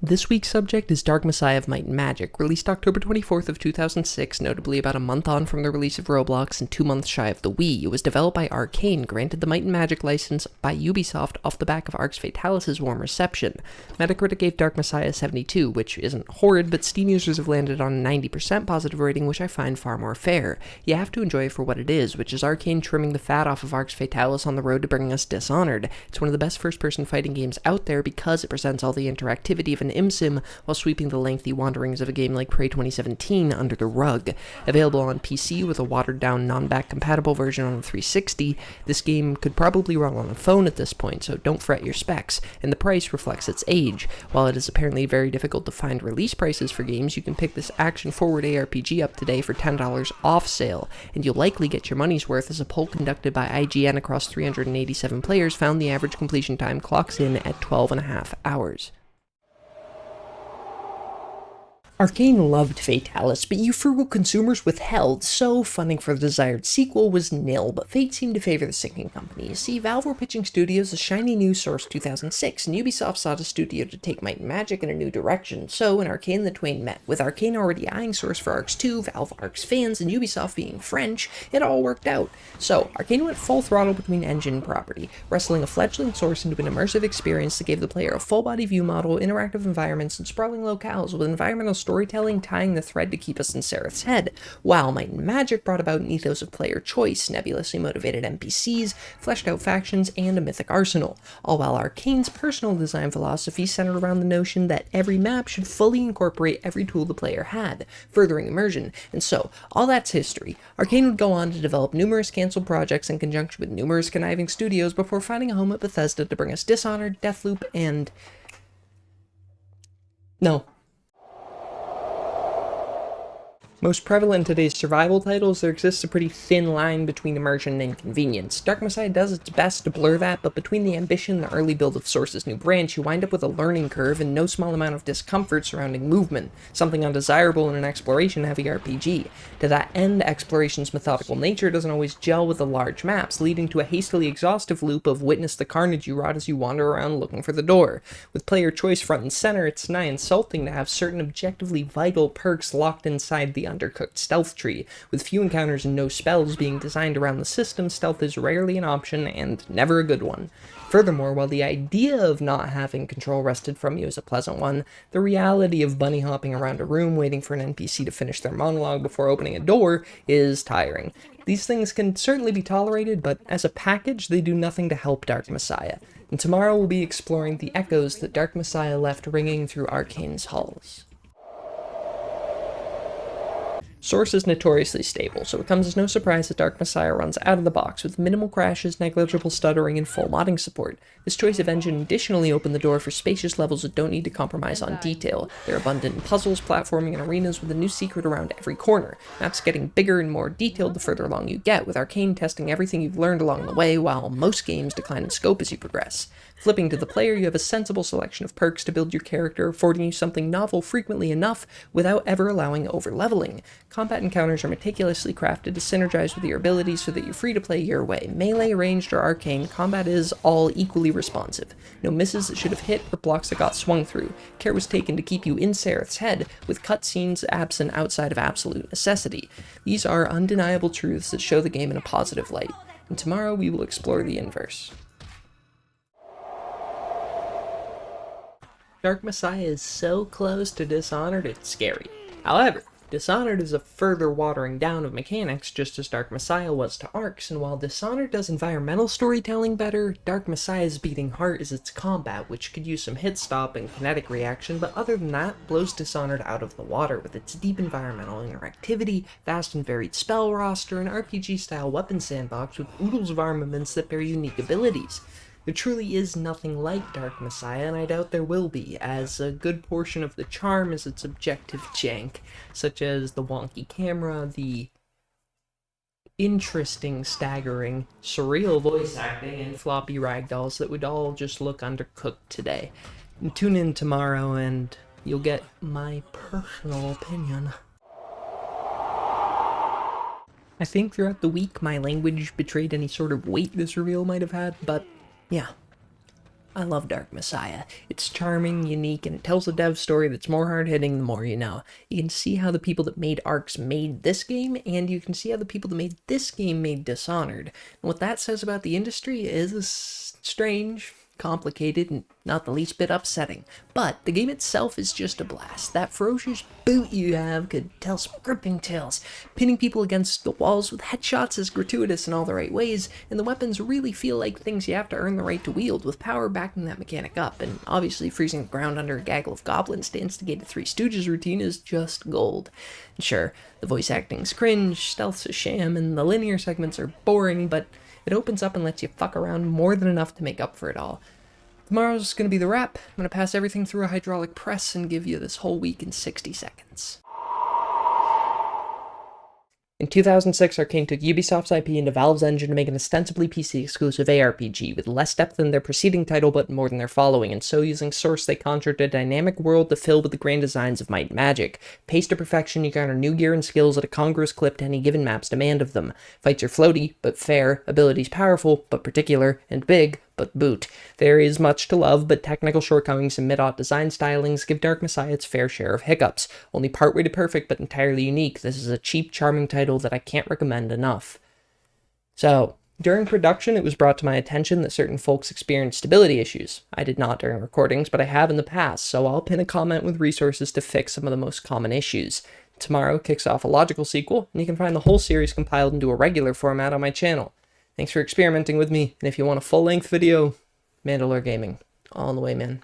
This week's subject is Dark Messiah of Might and Magic, released October 24th of 2006, notably about a month on from the release of Roblox and 2 months shy of the Wii. It was developed by Arcane, granted the Might and Magic license by Ubisoft off the back of Arx Fatalis' warm reception. Metacritic gave Dark Messiah a 72, which isn't horrid, but Steam users have landed on a 90% positive rating, which I find far more fair. You have to enjoy it for what it is, which is Arcane trimming the fat off of Arx Fatalis on the road to bringing us Dishonored. It's one of the best first-person fighting games out there because it presents all the interactivity of an ImSim while sweeping the lengthy wanderings of a game like Prey 2017 under the rug. Available on PC with a watered-down, non-back compatible version on the 360, this game could probably run on a phone at this point, so don't fret your specs, and the price reflects its age. While it is apparently very difficult to find release prices for games, you can pick this action-forward ARPG up today for $10 off sale, and you'll likely get your money's worth, as a poll conducted by IGN across 387 players found the average completion time clocks in at 12.5 hours. Arcane loved Fatalis, but you frugal consumers withheld, so funding for the desired sequel was nil, but fate seemed to favor the sinking company. You see, Valve were pitching studios a shiny new Source 2006, and Ubisoft sought a studio to take Might and Magic in a new direction, so in Arcane the twain met. With Arcane already eyeing Source for Arx 2, Valve Arx fans, and Ubisoft being French, it all worked out. So, Arcane went full throttle between engine and property, wrestling a fledgling Source into an immersive experience that gave the player a full-body view model, interactive environments, and sprawling locales, with environmental storytelling tying the thread to keep us in Sereth's head, while Might and Magic brought about an ethos of player choice, nebulously motivated NPCs, fleshed out factions, and a mythic arsenal, all while Arcane's personal design philosophy centered around the notion that every map should fully incorporate every tool the player had, furthering immersion. And so, all that's history. Arcane would go on to develop numerous cancelled projects in conjunction with numerous conniving studios before finding a home at Bethesda to bring us Dishonored, Deathloop, and... no. Most prevalent in today's survival titles, there exists a pretty thin line between immersion and convenience. Dark Messiah does its best to blur that, but between the ambition and the early build of Source's new branch, you wind up with a learning curve and no small amount of discomfort surrounding movement, something undesirable in an exploration-heavy RPG. To that end, exploration's methodical nature doesn't always gel with the large maps, leading to a hastily exhaustive loop of witness the carnage you wrought as you wander around looking for the door. With player choice front and center, it's nigh insulting to have certain objectively vital perks locked inside the undercooked stealth tree. With few encounters and no spells being designed around the system, stealth is rarely an option and never a good one. Furthermore, while the idea of not having control wrested from you is a pleasant one, the reality of bunny hopping around a room waiting for an NPC to finish their monologue before opening a door is tiring. These things can certainly be tolerated, but as a package, they do nothing to help Dark Messiah. And tomorrow we'll be exploring the echoes that Dark Messiah left ringing through Arcane's halls. Source is notoriously stable, so it comes as no surprise that Dark Messiah runs out of the box with minimal crashes, negligible stuttering, and full modding support. This choice of engine additionally opened the door for spacious levels that don't need to compromise on detail. They're abundant in puzzles, platforming, and arenas with a new secret around every corner. Maps getting bigger and more detailed the further along you get, with Arcane testing everything you've learned along the way, while most games decline in scope as you progress. Flipping to the player, you have a sensible selection of perks to build your character, affording you something novel frequently enough without ever allowing over-leveling. Combat encounters are meticulously crafted to synergize with your abilities so that you're free to play your way. Melee, ranged, or arcane, combat is all equally responsive. No misses that should have hit or blocks that got swung through. Care was taken to keep you in Sereth's head, with cutscenes absent outside of absolute necessity. These are undeniable truths that show the game in a positive light. And tomorrow we will explore the inverse. Dark Messiah is so close to Dishonored, it's scary. However, Dishonored is a further watering down of mechanics, just as Dark Messiah was to Arx, and while Dishonored does environmental storytelling better, Dark Messiah's beating heart is its combat, which could use some hit stop and kinetic reaction, but other than that, blows Dishonored out of the water with its deep environmental interactivity, vast and varied spell roster, and RPG-style weapon sandbox with oodles of armaments that bear unique abilities. There truly is nothing like Dark Messiah, and I doubt there will be, as a good portion of the charm is its objective jank, such as the wonky camera, the interesting, staggering, surreal voice acting, and floppy ragdolls that would all just look undercooked today. And tune in tomorrow and you'll get my personal opinion. I think throughout the week my language betrayed any sort of weight this reveal might have had, but yeah. I love Dark Messiah. It's charming, unique, and it tells a dev story that's more hard-hitting the more you know. You can see how the people that made Arcs made this game, and you can see how the people that made this game made Dishonored. And what that says about the industry is strange, complicated, and not the least bit upsetting. But the game itself is just a blast. That ferocious boot you have could tell some gripping tales. Pinning people against the walls with headshots is gratuitous in all the right ways, and the weapons really feel like things you have to earn the right to wield, with power backing that mechanic up. And obviously freezing the ground under a gaggle of goblins to instigate a Three Stooges routine is just gold. And sure, the voice acting's cringe, stealth's a sham, and the linear segments are boring, but it opens up and lets you fuck around more than enough to make up for it all. Tomorrow's gonna be the wrap. I'm gonna pass everything through a hydraulic press and give you this whole week in 60 seconds. In 2006, Arcane took Ubisoft's IP into Valve's engine to make an ostensibly PC-exclusive ARPG with less depth than their preceding title but more than their following, and so using Source they conjured a dynamic world to fill with the grand designs of Might and Magic. Paced to perfection, you garner new gear and skills at a congruous clip to any given map's demand of them. Fights are floaty, but fair, abilities powerful, but particular, and big, but boot. There is much to love, but technical shortcomings and mid-aught design stylings give Dark Messiah its fair share of hiccups. Only partway to perfect, but entirely unique, this is a cheap, charming title that I can't recommend enough. So, during production, it was brought to my attention that certain folks experienced stability issues. I did not during recordings, but I have in the past, so I'll pin a comment with resources to fix some of the most common issues. Tomorrow kicks off a logical sequel, and you can find the whole series compiled into a regular format on my channel. Thanks for experimenting with me, and if you want a full-length video, Mandalore Gaming. All in the way, man.